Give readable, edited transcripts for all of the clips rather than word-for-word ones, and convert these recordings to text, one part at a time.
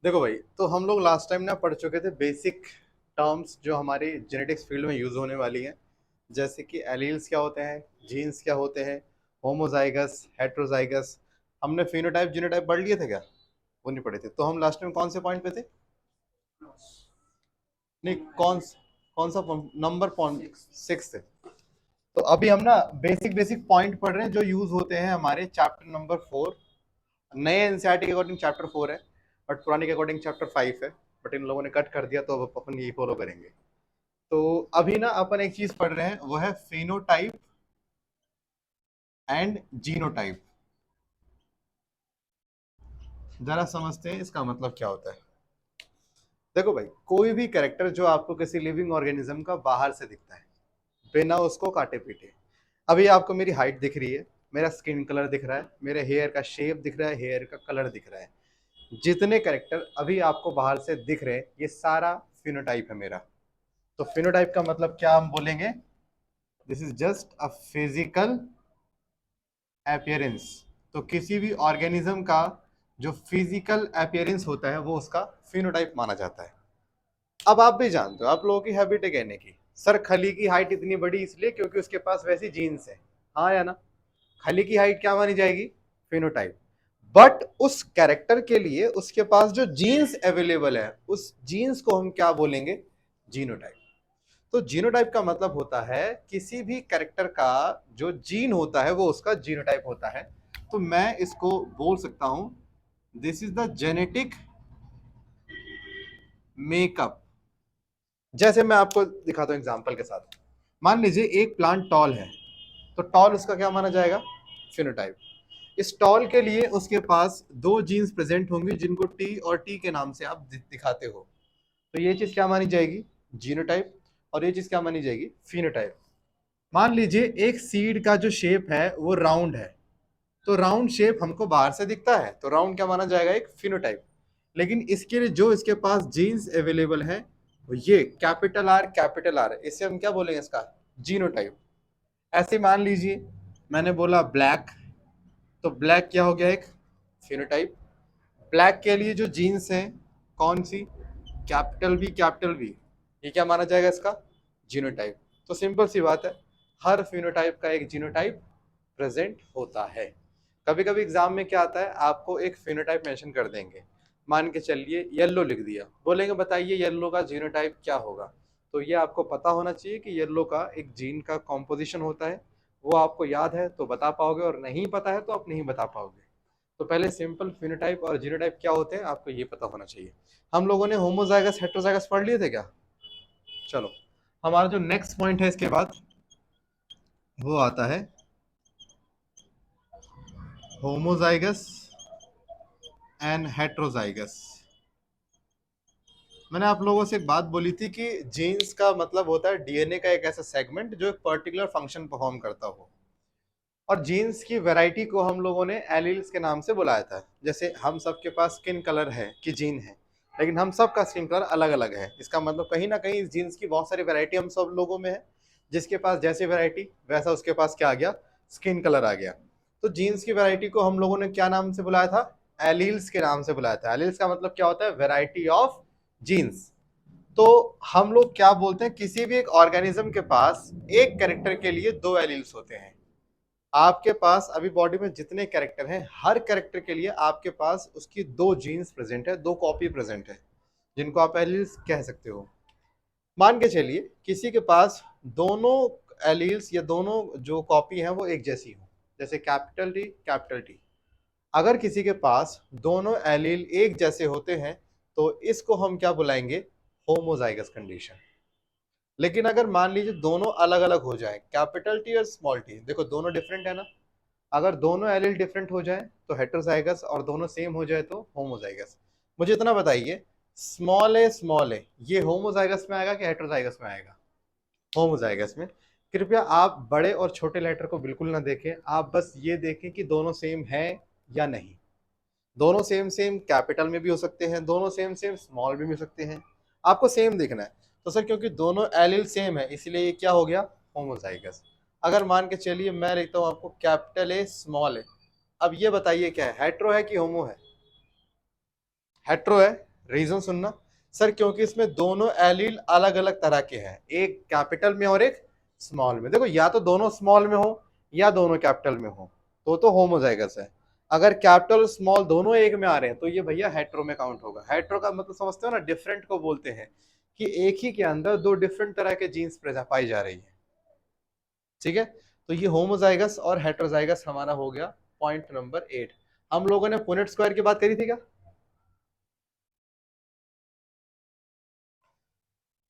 देखो भाई, तो हम लोग लास्ट टाइम ना पढ़ चुके थे बेसिक टर्म्स जो हमारी जेनेटिक्स फील्ड में यूज होने वाली हैं। जैसे कि एलील्स क्या होते हैं, जीन्स क्या होते हैं, होमोजाइगस, हेट्रोजाइगस। हमने फिनोटाइप जीनोटाइप पढ़ लिए थे क्या? वो नहीं पढ़े थे। तो हम लास्ट टाइम कौन से पॉइंट पे थे? नहीं, कौन सा नंबर पॉइंट? 6 थे। तो अभी हम ना बेसिक बेसिक पॉइंट पढ़ रहे हैं जो यूज होते हैं हमारे चैप्टर नंबर 4। नए एनसीईआरटी के अकॉर्डिंग चैप्टर 4 है, बट पुराने के अकॉर्डिंग चैप्टर 5 है। बट इन लोगों ने कट कर दिया तो अब अपन यही फॉलो करेंगे। तो अभी ना अपन एक चीज पढ़ रहे हैं, वो है फिनोटाइप एंड जीनोटाइप। जरा समझते हैं इसका मतलब क्या होता है। देखो भाई, कोई भी कैरेक्टर जो आपको किसी लिविंग ऑर्गेनिज्म का बाहर से दिखता है बिना उसको काटे पीटे। अभी आपको मेरी हाइट दिख रही है, मेरा स्किन कलर दिख रहा है, मेरे हेयर का शेप दिख रहा है, हेयर का कलर दिख रहा है। जितने कैरेक्टर अभी आपको बाहर से दिख रहे हैं ये सारा फिनोटाइप है मेरा। तो फिनोटाइप का मतलब क्या हम बोलेंगे? This is just a physical appearance. तो किसी भी ऑर्गेनिज्म का जो फिजिकल अपीयरेंस होता है वो उसका फिनोटाइप माना जाता है। अब आप भी जानते हो, आप लोगों की हैबिट है कहने की, सर खली की हाइट इतनी बड़ी इसलिए क्योंकि उसके पास वैसी जीन्स है। हाँ या ना? खली की हाइट क्या मानी जाएगी? फिनोटाइप। बट उस कैरेक्टर के लिए उसके पास जो जीन्स अवेलेबल है उस जीन्स को हम क्या बोलेंगे? जीनोटाइप। तो जीनोटाइप का मतलब होता है किसी भी कैरेक्टर का जो जीन होता है वो उसका जीनोटाइप होता है। तो मैं इसको बोल सकता हूं, this is the genetic makeup. जैसे मैं आपको दिखाता हूं एग्जांपल के साथ। मान लीजिए एक प्लांट टॉल है, तो टॉल उसका क्या माना जाएगा? फिनोटाइप। इस टॉल के लिए उसके पास दो जीन्स प्रेजेंट होंगे जिनको टी और टी के नाम से आप दिखाते हो। तो ये चीज क्या मानी जाएगी? जीनोटाइप। और ये चीज क्या मानी जाएगी? फिनोटाइप। मान लीजिए एक सीड का जो शेप है वो राउंड है, तो राउंड शेप हमको बाहर से दिखता है तो राउंड क्या माना जाएगा? एक फिनोटाइप। लेकिन इसके लिए जो इसके पास जीन्स अवेलेबल है वो ये कैपिटल आर है, इसे हम क्या बोलेंगे? इसका जीनोटाइप। ऐसे मान लीजिए मैंने बोला ब्लैक, तो ब्लैक क्या हो गया? एक फिनोटाइप। ब्लैक के लिए जो जीन्स है कौन सी? Capital B. ये क्या माना जाएगा? इसका जीनोटाइप। तो सिंपल सी बात है, हर फिनोटाइप का एक जीनोटाइप प्रेजेंट होता है। कभी कभी एग्जाम में क्या आता है, आपको एक फिनोटाइप मेंशन कर देंगे। मान के चलिए येलो लिख दिया, बोलेंगे बताइए येलो का जीनोटाइप क्या होगा। तो ये आपको पता होना चाहिए कि येलो का एक जीन का कॉम्पोजिशन होता है। वो आपको याद है तो बता पाओगे, और नहीं पता है तो आप नहीं बता पाओगे। तो पहले सिंपल फिनोटाइप और जीनोटाइप क्या होते हैं आपको ये पता होना चाहिए। हम लोगों ने होमोजाइगस हेट्रोजाइगस पढ़ लिए थे क्या? चलो, हमारा जो नेक्स्ट पॉइंट है इसके बाद वो आता है होमोजाइगस एंड हेट्रोजाइगस। मैंने आप लोगों से एक बात बोली थी कि जीन्स का मतलब होता है डीएनए का एक ऐसा सेगमेंट जो एक पर्टिकुलर फंक्शन परफॉर्म करता हो। और जीन्स की वैरायटी को हम लोगों ने एलील्स के नाम से बुलाया था। जैसे हम सबके पास स्किन कलर है कि जीन है, लेकिन हम सबका स्किन कलर अलग अलग है। इसका मतलब कहीं ना कहीं इस जीन्स की बहुत सारी वैरायटी हम सब लोगों में है। जिसके पास जैसी वैरायटी वैसा उसके पास क्या आ गया? स्किन कलर आ गया। तो जीन्स की वैरायटी को हम लोगों ने क्या नाम से बुलाया था? एलील्स के नाम से बुलाया था। एलील्स का मतलब क्या होता है? Variety of genes. तो हम लोग क्या बोलते हैं, किसी भी एक ऑर्गेनिज्म के पास एक कैरेक्टर के लिए दो एलील्स होते हैं। आपके पास अभी बॉडी में जितने कैरेक्टर हैं हर कैरेक्टर के लिए आपके पास उसकी दो जीन्स प्रेजेंट है, दो कॉपी प्रेजेंट है, जिनको आप एलील्स कह सकते हो। मान के चलिए किसी के पास दोनों एलील्स या दोनों जो कॉपी हैं वो एक जैसी हो, जैसे कैपिटल टी। अगर किसी के पास दोनों एलील एक जैसे होते हैं तो इसको हम क्या बुलाएंगे? Homozygous condition. लेकिन अगर मान लीजिए दोनों अलग अलग हो जाए, कैपिटल टी और स्मॉल टी, देखो दोनों डिफरेंट है ना। अगर दोनों एलील डिफरेंट हो जाए तो हेटेरोजाइगस, और दोनों सेम हो जाए तो होमोजाइगस। मुझे इतना बताइए, स्मॉल ए ये होमोजाइगस में आएगा कि हेटेरोजाइगस में आएगा? होमोजाइगस में। कृपया आप बड़े और छोटे लेटर को बिल्कुल ना देखें, आप बस ये देखें कि दोनों सेम है या नहीं। दोनों सेम सेम कैपिटल में भी हो सकते हैं, दोनों सेम सेम स्मॉल में भी हो सकते हैं। आपको सेम देखना है। तो सर क्योंकि दोनों एलिल सेम है इसलिए ये क्या हो गया? होमोजाइगस। अगर मान के चलिए मैं लिखता हूं आपको कैपिटल ए स्मॉल ए, अब ये बताइए क्या है, हेट्रो है कि होमो है? हेट्रो है। रीजन सुनना सर, क्योंकि इसमें दोनों एलील अलग अलग तरह के हैं, एक कैपिटल में और एक स्मॉल में। देखो या तो दोनों स्मॉल में हो या दोनों कैपिटल में हो तो होमोजाइगस है। अगर कैपिटल और स्मॉल दोनों एक में आ रहे हैं तो ये भैया हेट्रो में काउंट होगा। हेट्रो का मतलब समझते हो ना, डिफरेंट को बोलते हैं कि एक ही के अंदर दो डिफरेंट तरह के जीन्स पाई जा रही है। ठीक है, तो ये होमोजाइगस और हेट्रोजाइगस हमारा हो गया पॉइंट नंबर 8। हम लोगों ने पुनेट स्क्वायर की बात करी थी क्या?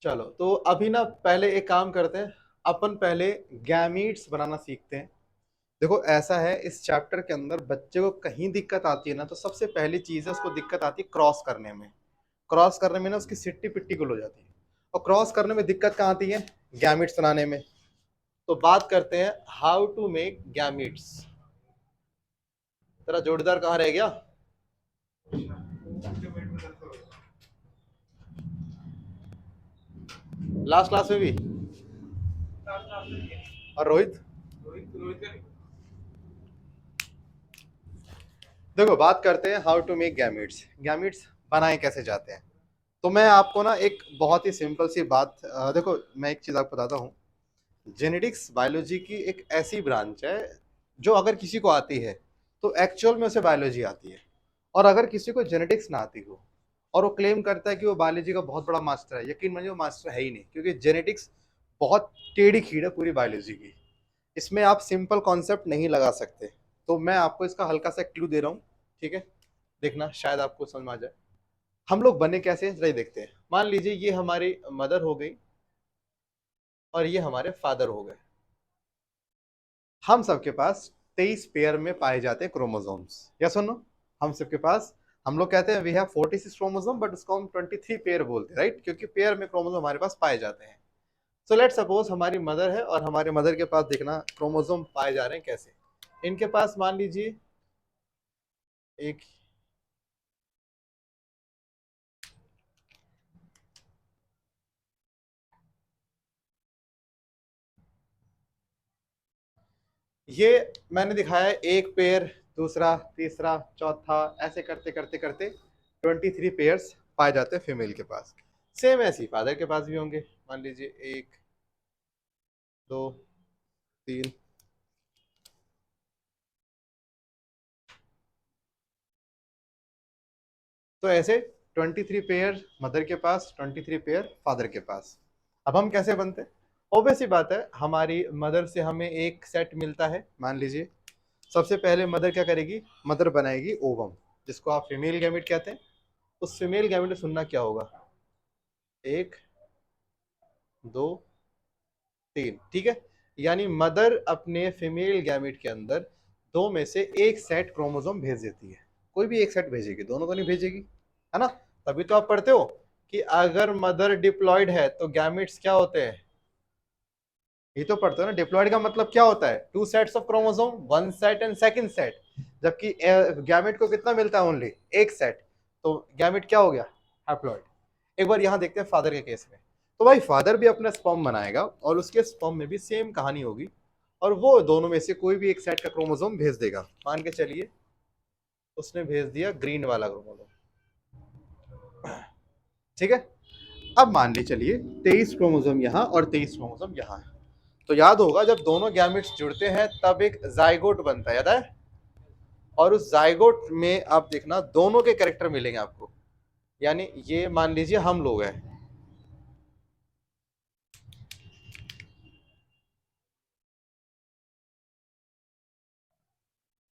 चलो तो अभी ना पहले एक काम करते हैं, अपन पहले गैमीट्स बनाना सीखते हैं। देखो ऐसा है, इस चैप्टर के अंदर बच्चे को कहीं दिक्कत आती है ना, तो सबसे पहली चीज है उसको दिक्कत आती है क्रॉस करने में। क्रॉस करने में ना उसकी सिट्टी पिट्टी गुल हो जाती है। और क्रॉस करने में दिक्कत कहाँ आती है? गैमिट्स बनाने में। तो बात करते हैं हाउ टू मेक गैमिट्स। तेरा जोड़ीदार कहाँ रह गया? लास्ट क्लास में भी? और रोहित? देखो बात करते हैं how to make gametes. Gametes बनाए कैसे जाते हैं? तो मैं आपको ना एक बहुत ही सिंपल सी बात, देखो मैं एक चीज आपको बताता हूँ। जेनेटिक्स बायोलॉजी की एक ऐसी ब्रांच है जो अगर किसी को आती है तो एक्चुअल में उसे बायोलॉजी आती है। और अगर किसी को जेनेटिक्स ना आती हो और वो क्लेम करता है कि वो बायोलॉजी का बहुत बड़ा मास्टर है, यकीन मानिए वो मास्टर है ही नहीं, क्योंकि जेनेटिक्स बहुत टेढ़ी खीर है पूरी बायोलॉजी की। इसमें आप सिंपल कॉन्सेप्ट नहीं लगा सकते। तो मैं आपको इसका हल्का सा क्लू दे रहा हूँ, ठीक है? देखना शायद आपको समझ में आ जाए। हम लोग बने कैसे हैं, जरा देखते हैं। मान लीजिए ये हमारी मदर हो गई और ये हमारे फादर हो गए। हम सबके पास 23 पेयर में पाए जाते हैं क्रोमोसोम्स, या सुनो। हम सबके पास, हम लोग कहते हैं वी हैव 46 क्रोमोसोम, बट उसको हम 23 पेयर बोलते हैं, राइट? क्योंकि पेयर में क्रोमोसोम हमारे पास पाए जाते हैं। सो लेट सपोज हमारी मदर है और हमारे मदर के पास देखना क्रोमोसोम पाए जा रहे हैं कैसे। इनके पास मान लीजिए एक, ये मैंने दिखाया है एक पेयर, दूसरा, तीसरा, चौथा, ऐसे करते करते करते 23 पेयर्स पाए जाते हैं फीमेल के पास। सेम ऐसी फादर के पास भी होंगे। मान लीजिए एक, दो, तीन, तो ऐसे 23 पेयर मदर के पास, 23 पेयर फादर के पास। अब हम कैसे बनते हैं? ऑब्वियस सी बात है, हमारी मदर से हमें एक सेट मिलता है। मान लीजिए सबसे पहले मदर क्या करेगी? मदर बनाएगी ओवम, जिसको आप फीमेल गैमेट कहते हैं। उस फीमेल गैमेट में सुनना क्या होगा? एक, दो, तीन, ठीक है? यानी मदर अपने फीमेल गैमेट के अंदर दो में से एक सेट क्रोमोसोम भेज देती है। कोई भी एक सेट भेजेगी, दोनों तो नहीं भेजेगी, है ना? तभी तो आप पढ़ते हो कि अगर मदर डिप्लॉयड है तो गैमेट्स क्या होते हैं। ये तो पढ़ते हो ना, डिप्लॉयड का मतलब क्या होता है? Two sets of chromosome, one set and second set. जबकि गैमेट को कितना मिलता है? ओनली एक सेट। तो गैमेट क्या हो गया? हैप्लॉयड। एक बार यहां देखते हैं फादर के केस में। तो भाई फादर भी अपना स्पर्म बनाएगा और उसके स्पर्म में भी सेम कहानी होगी, और वो दोनों में से कोई भी एक सेट का क्रोमोसोम भेज देगा। मान के चलिए उसने भेज दिया ग्रीन वाला क्रोमोसोम, ठीक है? अब मान ली चलिए 23 क्रोमोसोम यहाँ और 23 क्रोमोसोम यहाँ है। तो याद होगा जब दोनों गैमेट्स जुड़ते हैं तब एक जाइगोट बनता है, याद है? और उस जाइगोट में आप देखना दोनों के कैरेक्टर मिलेंगे आपको। यानी ये मान लीजिए हम लोग हैं,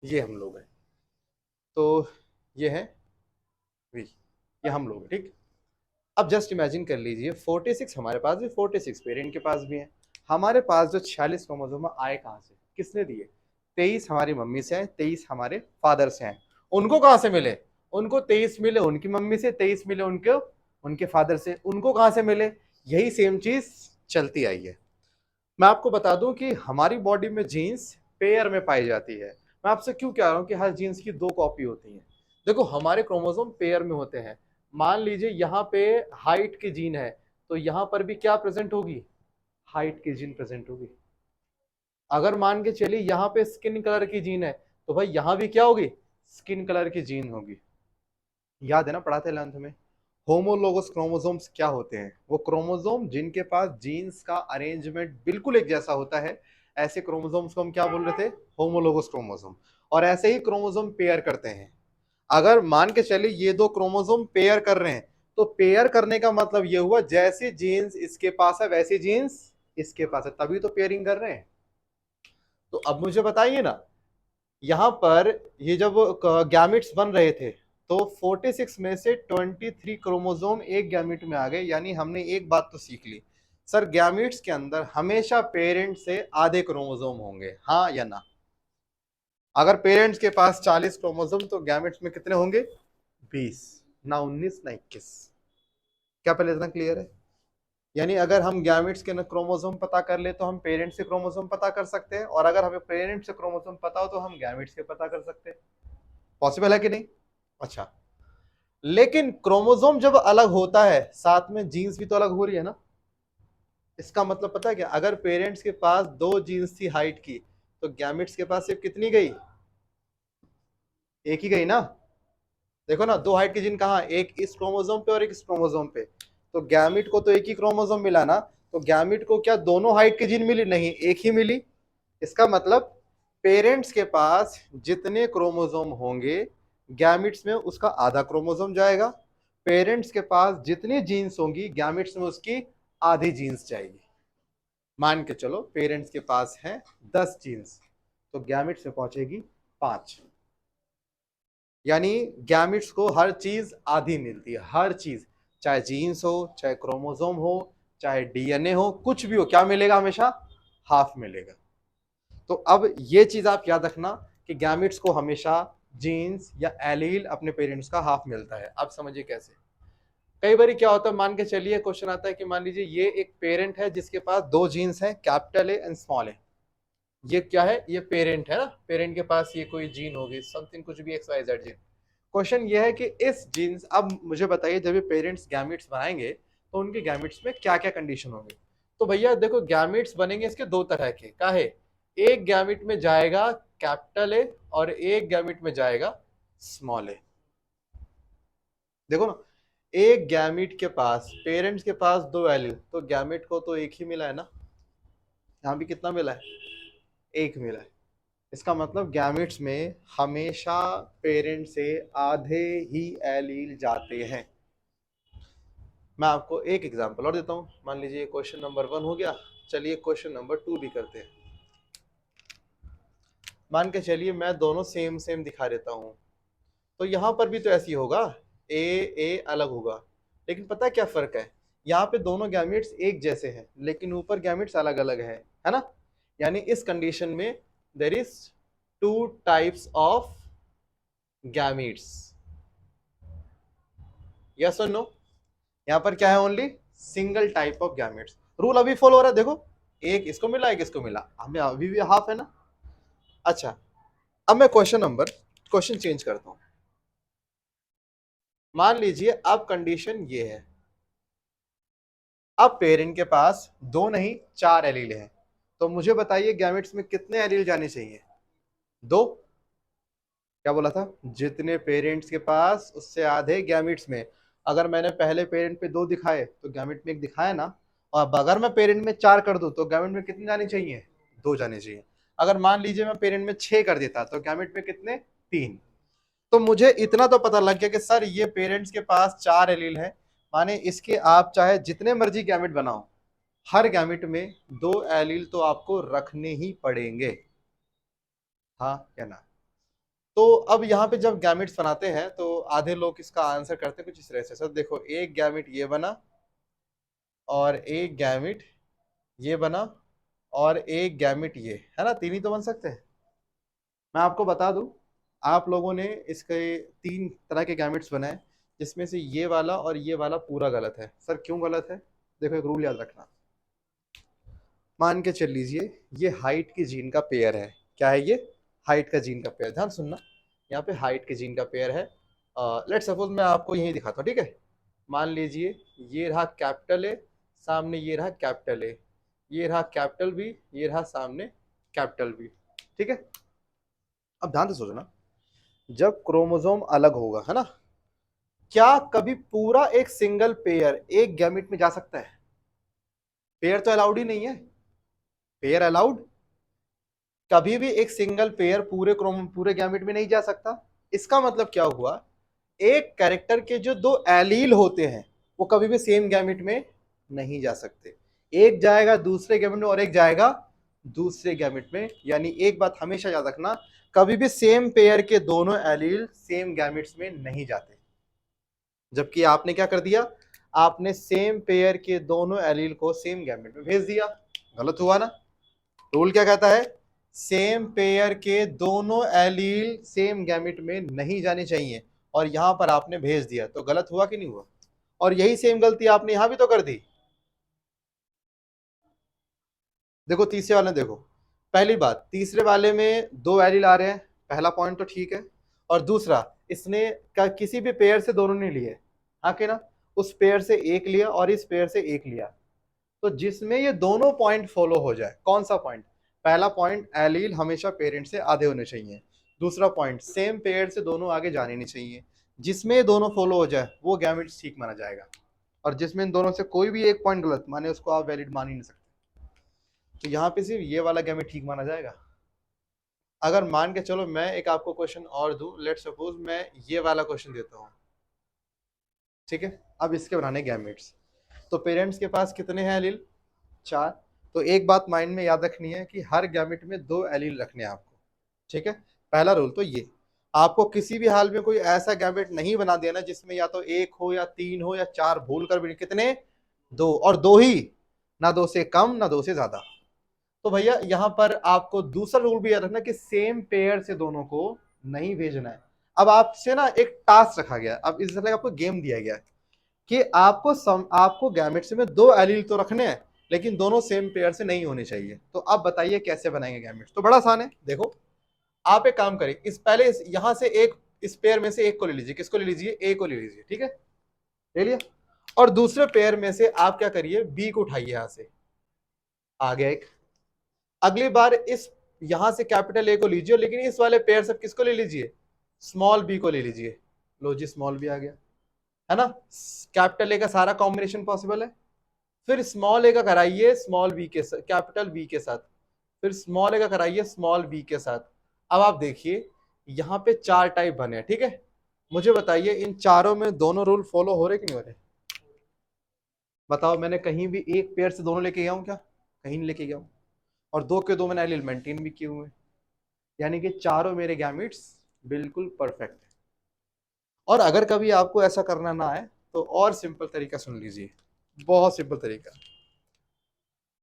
ये हम लोग हैं, तो ये है वी, ये हम लोग हैं, ठीक? अब जस्ट इमेजिन कर लीजिए 46 हमारे पास भी, 46 पेरेंट के पास भी है। हमारे पास जो 46 क्रोमोसोम आए कहाँ से, किसने दिए? 23 हमारी मम्मी से है, 23 हमारे फादर से हैं। उनको कहाँ से मिले? उनको 23 मिले उनकी मम्मी से, 23 मिले उनके उनके फादर से। उनको कहाँ से मिले? यही सेम चीज चलती आई है। मैं आपको बता दूं कि हमारी बॉडी में जीन्स पेयर में पाई जाती है। मैं आपसे क्यों कह रहा हूं कि हर जीन्स की दो कॉपी होती है? देखो हमारे क्रोमोसोम पेयर में होते हैं। मान लीजिए यहाँ पे हाइट की जीन है, तो यहाँ पर भी क्या प्रेजेंट होगी? हाइट की जीन प्रेजेंट होगी। अगर मान के चलिए यहाँ पे स्किन कलर की जीन है, तो भाई यहाँ भी क्या होगी? स्किन कलर की जीन होगी। याद है ना, पढ़ाते 11th में? होमोलोगस क्रोमोसोम्स क्या होते हैं? वो क्रोमोसोम जिनके पास जीन्स का अरेंजमेंट बिल्कुल एक जैसा होता है, ऐसे क्रोमोसोम्स को हम क्या बोल रहे थे? Homologous chromosome. और ऐसे ही क्रोमोसोम पेयर करते हैं। अगर मान के चलिए ये दो क्रोमोसोम पेयर कर रहे हैं, तो पेयर करने का मतलब ये हुआ जैसे जीन्स इसके पास है वैसे जीन्स इसके पास है, तभी तो पेयरिंग कर रहे हैं। तो अब मुझे बताइए ना, यहां पर ये जब गैमिट्स बन रहे थे तो 46 में से 23 क्रोमोसोम एक गैमिट में आ गए। यानी हमने एक बात तो सीख ली, सर गैमिट्स के अंदर हमेशा पेरेंट से आधे क्रोमोसोम होंगे, हाँ या ना? अगर पेरेंट्स के पास 40 क्रोमोसोम तो गैमिट्स में कितने होंगे? 20। ना 19 ना 21। क्या पहले इतना क्लियर है? यानी अगर हम गैमिट्स के क्रोमोसोम पता कर ले तो हम पेरेंट्स के क्रोमोसोम पता कर सकते हैं, और अगर हमें पेरेंट्स से क्रोमोसोम पता हो तो हम गैमिट्स के पता कर सकते हैं। पॉसिबल है कि नहीं? अच्छा, लेकिन क्रोमोसोम जब अलग होता है साथ में जीन्स भी तो अलग हो रही है ना। इसका मतलब पता है क्या? अगर पेरेंट्स के पास दो जीन्स थी हाइट की, तो गैमिट्स के पास सिर्फ कितनी गई? एक ही गई ना। देखो ना, दो हाइट की जीन कहाँ, एक इस क्रोमोसोम पे और एक इस क्रोमोसोम पे। तो गैमिट को तो एक ही क्रोमोसोम मिला ना, तो गैमिट को क्या दोनों हाइट की जीन मिली? नहीं, एक ही मिली। इसका मतलब पेरेंट्स के पास जितने क्रोमोसोम होंगे गैमिट्स में उसका आधा क्रोमोसोम जाएगा। पेरेंट्स के पास जितनी जीन्स होंगी गैमिट्स में उसकी आधी जीन्स जाएगी। मान के चलो पेरेंट्स के पास है 10 जीन्स, तो गैमिट्स में पहुंचेगी 5। यानी गैमिट्स को हर चीज आधी मिलती है, हर चीज, चाहे जीन्स हो, चाहे क्रोमोसोम हो, चाहे डीएनए हो, कुछ भी हो, क्या मिलेगा? हमेशा हाफ मिलेगा। तो अब ये चीज आप याद रखना कि गैमिट्स को हमेशा जीन्स या एलील अपने पेरेंट्स का हाफ मिलता है। अब समझिए कैसे। कई बार क्या होता है, मान के चलिए क्वेश्चन आता है कि मान लीजिए ये एक पेरेंट है जिसके पास दो जीन्स हैं, कैपिटल ए एंड स्मॉल ए। ये क्या है? ये पेरेंट है ना, पेरेंट के पास ये कोई जीन होगी, समथिंग कुछ भी, X Y Z gene. Question ये है कि इस जीन्स, अब मुझे बताइए जब ये पेरेंट्स गैमिट्स बनाएंगे तो उनके गैमिट्स में क्या क्या कंडीशन होंगे? तो भैया देखो, गैमिट्स बनेंगे इसके दो तरह के, का है? एक गैमिट में जाएगा कैपिटल ए और एक गैमिट में जाएगा स्मॉल ए। देखो ना, एक गैमिट के पास, पेरेंट्स के पास दो एलील, तो गैमिट को तो एक ही मिला है ना। यहाँ भी कितना मिला है? एक मिला है। इसका मतलब गैमिट्स में हमेशा पेरेंट से आधे ही एलील जाते हैं। मैं आपको एक एग्जांपल और देता हूं। मान लीजिए क्वेश्चन नंबर 1 हो गया, चलिए क्वेश्चन नंबर 2 भी करते हैं। मान के चलिए मैं दोनों सेम सेम दिखा देता हूं, तो यहां पर भी तो ऐसी होगा, ए ए अलग होगा। लेकिन पता है क्या फर्क है? यहाँ पे दोनों गैमेट्स एक जैसे हैं लेकिन ऊपर गैमेट्स अलग अलग है ना। यानी इस कंडीशन में there is two types of gametes. Yes और नो? यहाँ पर क्या है? Only single type of gametes. Rule अभी फॉलो हो रहा है, देखो, एक इसको मिला एक इसको मिला, हमें अभी भी हाफ है ना। अच्छा, अब मैं क्वेश्चन चेंज करता हूं। मान लीजिए अब कंडीशन ये है, अब पेरेंट के पास दो नहीं चार एलील हैं, तो मुझे बताइए गैमेट्स में कितने एलील जाने चाहिए? दो। क्या बोला था? जितने पेरेंट्स के पास उससे आधे गैमेट्स में। अगर मैंने पहले पेरेंट पे दो दिखाए तो गैमेट में एक दिखाया ना। और अब अगर मैं पेरेंट में चार कर दूं तो गैमेट में कितने जाने चाहिए? दो जाने चाहिए। अगर मान लीजिए मैं पेरेंट में 6 कर देता तो गैमेट में कितने? 3। तो मुझे इतना तो पता लग गया कि सर ये पेरेंट्स के पास चार एलील है, माने इसके आप चाहे जितने मर्जी गैमेट बनाओ, हर गैमेट में दो एलील तो आपको रखने ही पड़ेंगे। हाँ या ना? तो अब यहाँ पे जब गैमेट्स बनाते हैं तो आधे लोग इसका आंसर करते हैं कुछ इस तरह से। सर देखो, एक गैमेट ये बना और एक गैमेट ये बना और एक गैमेट ये, है ना, तीन ही तो बन सकते हैं। मैं आपको बता दूं, आप लोगों ने इसके तीन तरह के गैमेट्स बनाए, जिसमें से ये वाला और ये वाला पूरा गलत है। सर क्यों गलत है? देखो, एक रूल याद रखना। मान के चल लीजिए ये हाइट की जीन का पेयर है। क्या है ये? हाइट का जीन का पेयर। ध्यान सुनना, यहाँ पे हाइट के जीन का पेयर है। लेट सपोज मैं आपको यही दिखाता हूँ, ठीक है। मान लीजिए ये रहा कैपिटल ए, सामने ये रहा कैपिटल ए, ये रहा कैपिटल बी, ये रहा सामने कैपिटल बी, ठीक है। अब ध्यान से सोचना, जब क्रोमोसोम अलग होगा, है ना, क्या कभी पूरा एक सिंगल पेयर एक गैमेट में जा सकता है? पेयर तो अलाउड ही नहीं है। पेयर अलाउड, कभी भी एक सिंगल पेयर पूरे गैमेट में नहीं जा सकता। इसका मतलब क्या हुआ, एक कैरेक्टर के जो दो एलील होते हैं वो कभी भी सेम गैमेट में नहीं जा सकते। एक जाएगा दूसरे गैमेट में और एक जाएगा दूसरे गैमेट में। यानी एक बात हमेशा याद रखना, कभी भी सेम पेयर के दोनों एलील सेम गैमेट्स में नहीं जाते। जबकि आपने क्या कर दिया, आपने सेम पेयर के दोनों एलील को सेम गैमेट में भेज दिया। गलत हुआ ना? रूल क्या कहता है, सेम पेयर के दोनों एलील सेम गैमेट में नहीं जाने चाहिए, और यहां पर आपने भेज दिया, तो गलत हुआ कि नहीं हुआ? और यही सेम गलती आपने यहां भी तो कर दी। देखो तीसरे वाले में देखो, पहली बात तीसरे वाले में दो एलील आ रहे हैं, पहला पॉइंट तो ठीक है। और दूसरा, इसने किसी भी पेयर से दोनों नहीं लिए, हाँ कि ना? उस पेयर से एक लिया और इस पेयर से एक लिया। तो जिसमें ये दोनों पॉइंट फॉलो हो जाए, कौन सा पॉइंट? पहला पॉइंट, एलील हमेशा पेरेंट से आधे होने चाहिए। दूसरा पॉइंट, सेम पेयर से दोनों आगे जाने नहीं चाहिए। जिसमें ये दोनों फॉलो हो जाए वो गैमेट ठीक माना जाएगा। और जिसमें इन दोनों से कोई भी एक पॉइंट गलत माने उसको आप वैलिड मान ही नहीं सकते। तो यहाँ पे सिर्फ ये वाला गैमेट ठीक माना जाएगा। अगर मान के चलो मैं एक आपको क्वेश्चन और दूं, लेट सपोज मैं ये वाला क्वेश्चन देता हूँ, ठीक है? अब इसके बनाने गैमेट्स। तो पेरेंट्स के पास कितने हैं एलील? 4। तो एक बात माइंड में याद रखनी है कि हर गैमेट में 2 एलील रखने हैं आपको, ठीक है? पहला रूल तो ये, आपको किसी भी हाल में कोई ऐसा गैमेट नहीं बना देना जिसमें या तो 1 हो या 3 हो या 4, भूल कर भी कितने? 2, और 2 ही, ना 2 से कम ना 2 से ज्यादा। तो भैया यहां पर आपको दूसरा रूल भी याद रखना कि सेम पेयर से दोनों को नहीं भेजना है। अब आपसे ना एक टास्क रखा गया, अब इस तरह आपको गेम दिया गया कि आपको गैमेट्स में 2 एलील तो रखने हैं, लेकिन दोनों सेम पेयर से नहीं होने चाहिए। तो अब बताइए कैसे बनाएंगे गैमेट्स? तो बड़ा आसान है, देखो आप एक काम करिए, यहां से एक, इस पेयर में से एक को ले लीजिए। किसको ले लीजिए? ए को ले लीजिए, ठीक है? ले लिया। और दूसरे पेयर में से आप क्या करिए, बी को उठाइए, यहां से आ गया एक। अगली बार इस यहां से कैपिटल ए को लीजिए, लेकिन इस वाले पेयर से किसको ले लीजिए? स्मॉल बी को ले लीजिए। लो जी, स्मॉल बी आ गया, है ना? कैपिटल ए का सारा कॉम्बिनेशन पॉसिबल है। फिर स्मॉल ए का कराइए स्मॉल बी के साथ, कैपिटल बी के साथ। फिर स्मॉल ए का कराइए स्मॉल बी के साथ। अब आप देखिए यहाँ पे 4 टाइप बने हैं, ठीक है? मुझे बताइए इन चारों में दोनों रूल फॉलो हो रहे कि नहीं हो रहे? बताओ, मैंने कहीं भी एक पेयर से दोनों लेके गया हूँ क्या? कहीं नहीं लेके गया हूँ। और 2 के 2 मैंने एलील मेंटेन भी किए हुए हैं। यानी कि चारों मेरे गैमेट्स बिल्कुल परफेक्ट है। और अगर कभी आपको ऐसा करना ना आए तो और सिंपल तरीका सुन लीजिए, बहुत सिंपल तरीका।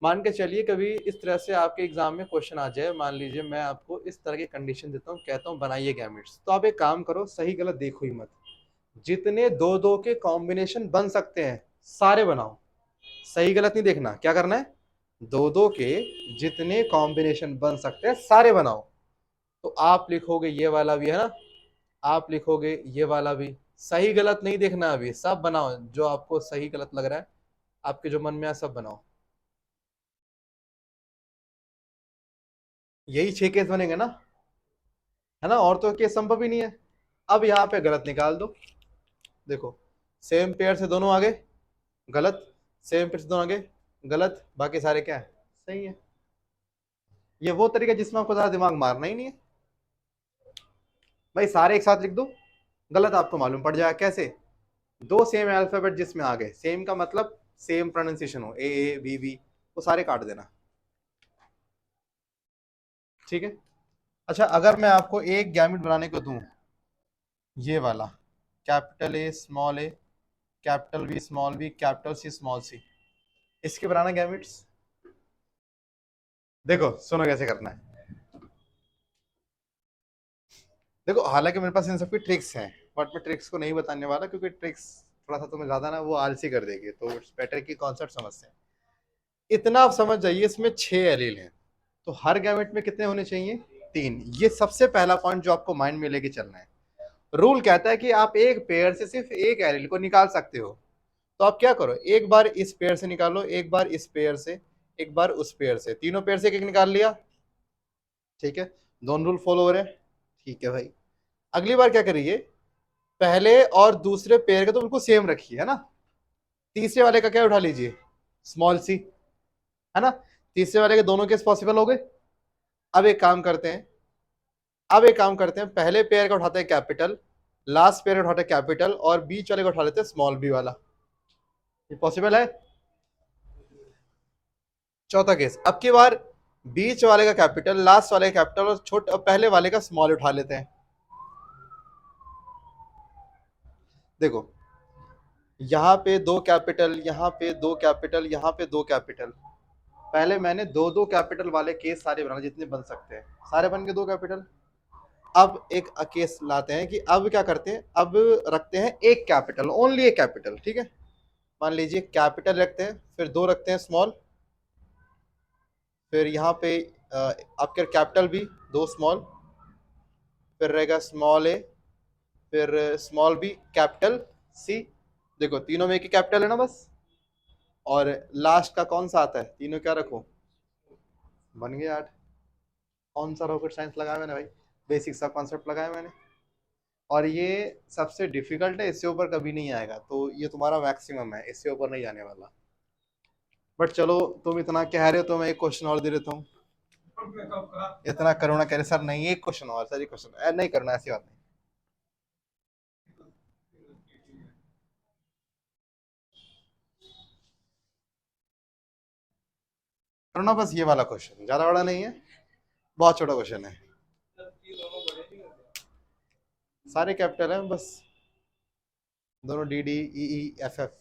मान के चलिए कभी इस तरह से आपके एग्जाम में क्वेश्चन आ जाए, मान लीजिए मैं आपको इस तरह की कंडीशन देता हूँ, कहता हूँ बनाइए गैमेट्स। तो आप एक काम करो, सही गलत देखो ही मत, जितने 2-2 के कॉम्बिनेशन बन सकते हैं सारे बनाओ। सही गलत नहीं देखना, क्या करना है? 2-2 के जितने कॉम्बिनेशन बन सकते हैं सारे बनाओ। तो आप लिखोगे ये वाला भी, है ना? आप लिखोगे ये वाला भी। सही गलत नहीं देखना, अभी सब बनाओ, जो आपको सही गलत लग रहा है, आपके जो मन में है सब बनाओ। यही 6 केस बनेंगे ना, है ना? और तो केस संभव ही नहीं है। अब यहाँ पे गलत निकाल दो। देखो, सेम पेयर से दोनों आगे गलत, सेम पेयर से दोनों आगे गलत, बाकी सारे क्या है? सही है। ये वो तरीका जिसमें आपको ज्यादा दिमाग मारना ही नहीं है भाई, सारे एक साथ लिख दो, गलत आपको मालूम पड़ जाएगा। कैसे? दो सेम अल्फाबेट जिसमें आ गए, सेम का मतलब सेम प्रोनाउंसिएशन हो, ए बी बी, वो सारे काट देना, ठीक है? अच्छा, अगर मैं आपको एक गैमेट बनाने को दूं, ये वाला, capital A small A, capital B small B, capital C small C, इसके बनाना गैमेट्स। देखो सुनो कैसे करना है। देखो हालांकि मेरे पास इन सबकी ट्रिक्स हैं, बट मैं ट्रिक्स को नहीं बताने वाला, क्योंकि ट्रिक्स थोड़ा सा तुम्हें ज्यादा ना वो आलसी कर देगी। तो इट्स बेटर कि कॉन्सेप्ट समझते हैं। इतना आप समझ जाइए, इसमें 6 एलील हैं, तो हर गैमेट में कितने होने चाहिए? 3। ये सबसे पहला पॉइंट जो आपको माइंड में लेके चलना है। रूल कहता है कि आप एक पेयर से सिर्फ एक एलील को निकाल सकते हो। तो आप क्या करो, एक बार इस पेयर से निकालो, एक बार इस पेयर से, एक बार उस पेयर से, तीनों पेयर से एक एक निकाल लिया, ठीक है? दोनों रूल फॉलो हो रहे हैं, ठीक है भाई। अगली बार क्या करिए, पहले और दूसरे पेयर का तो बिल्कुल सेम रखिए, है ना। तीसरे वाले का क्या उठा लीजिए, स्मॉल सी, है ना। तीसरे वाले के दोनों केस पॉसिबल हो गए। अब एक काम करते हैं, पहले पेयर का उठाते हैं कैपिटल, लास्ट पेयर का उठाते हैं कैपिटल, और बीच वाले का उठा लेते हैं स्मॉल बी वाला। ये पॉसिबल है। चौथा केस, अब की बार बीच वाले का कैपिटल, लास्ट वाले का कैपिटल, और पहले वाले का स्मॉल उठा लेते हैं। देखो, यहाँ पे दो कैपिटल, यहाँ पे दो कैपिटल, यहाँ पे दो कैपिटल। पहले मैंने दो दो कैपिटल वाले केस सारे बनाने, जितने बन सकते हैं सारे बन के दो कैपिटल। अब एक केस लाते हैं कि अब क्या करते हैं, अब रखते हैं एक कैपिटल, ओनली एक कैपिटल, ठीक है। मान लीजिए कैपिटल रखते हैं, फिर दो रखते हैं स्मॉल, फिर यहाँ पे आपके कैपिटल भी, दो स्मॉल, फिर रहेगा स्मॉल ए, फिर स्मॉल बी, कैपिटल सी। देखो तीनों में एक ही कैपिटल है ना बस। और लास्ट का कौन सा आता है, तीनों क्या रखो, बन गया 8। कौन सा रॉकेट साइंस लगाया मैंने भाई, बेसिक सा कॉन्सेप्ट लगाया मैंने। और ये सबसे डिफिकल्ट है, इससे ऊपर कभी नहीं आएगा, तो ये तुम्हारा मैक्सिमम है, इससे ऊपर नहीं जाने वाला। बट चलो, तुम इतना कह रहे हो तो मैं एक क्वेश्चन और दे देता हूँ। इतना करुणा कह रहे सर, नहीं एक क्वेश्चन और, सर एक क्वेश्चन नहीं करना, ऐसी बात नहीं। करना बस ये वाला क्वेश्चन, ज्यादा बड़ा नहीं है, बहुत छोटा क्वेश्चन है। सारे कैपिटल हैं बस, दोनों D D E E F F